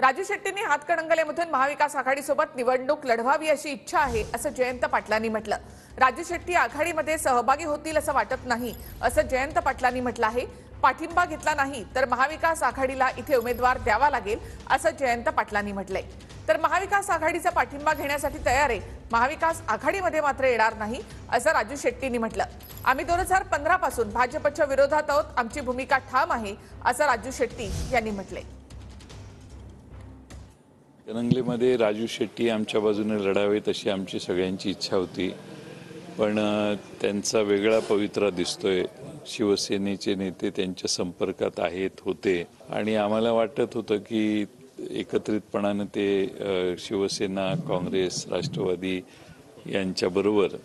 राजू शेट्टींनी हातकणंगलेमधून महाविकास आघाडीसोबत निवडणूक लढवावी अशी इच्छा आहे असं जयंत पाटलांनी म्हटलं। राजू शेट्टी आघाडीमध्ये सहभागी होतील असं वाटत नाही असं जयंत पाटलांनी म्हटलं आहे। पाठिंबा घेतला नाही तर महाविकास आघाडीला इथे उमेदवार द्यावा लागेल असं जयंत पाटलांनी म्हटलंय। तर महाविकास आघाडीचा पाठिंबा घेण्यासाठी तयार आहे, महाविकास आघाडीमध्ये मात्र येणार नाही असं राजू शेट्टींनी म्हटलं। आम्ही 2015 पासून भाजपच्या विरोधात आहोत, आमची भूमिका ठाम आहे असं राजू शेट्टी यांनी म्हटलंय। हातकणंगलेमध्ये राजू शेट्टी आमच्या बाजूने लढावेत अशी आमची सगळ्यांची इच्छा होती, पण त्यांचा वेगळा पवित्रा दिसतोय। शिवसेनेचे नेते त्यांच्या संपर्कात आहेत होते आणि आम्हाला वाटत होतं की एकत्रितपणाने ते शिवसेना, काँग्रेस, राष्ट्रवादी यांच्याबरोबर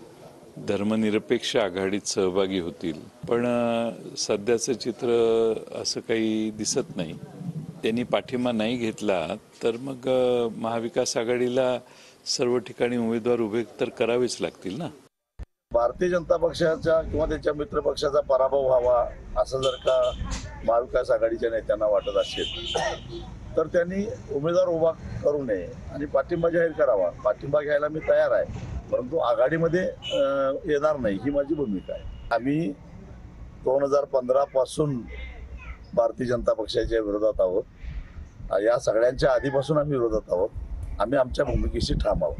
धर्मनिरपेक्ष आघाडीत सहभागी होतील, पण सध्याचं चित्र असं काही दिसत नाही। त्यांनी पाठिंबा नाही घेतला तर मग महाविकास आघाडीला सर्व ठिकाणी उमेदवार उभे तर करावेच लागतील ना। भारतीय जनता पक्षाचा किंवा त्यांच्या मित्र पक्षाचा पराभव व्हावा असं जर का महाविकास आघाडीच्या नेत्यांना वाटत असेल तर त्यांनी उमेदवार उभा करू नये आणि पाठिंबा जाहीर करावा। पाठिंबा घ्यायला मी तयार आहे, परंतु आघाडीमध्ये येणार नाही ही माझी भूमिका आहे। आम्ही 2015 पासून भारतीय जनता पक्षाच्या विरोधात आहोत, या सगळ्यांच्या आधीपासून आम्ही विरोधात आहोत। आम्ही आमच्या भूमिकेशी ठाम आहोत।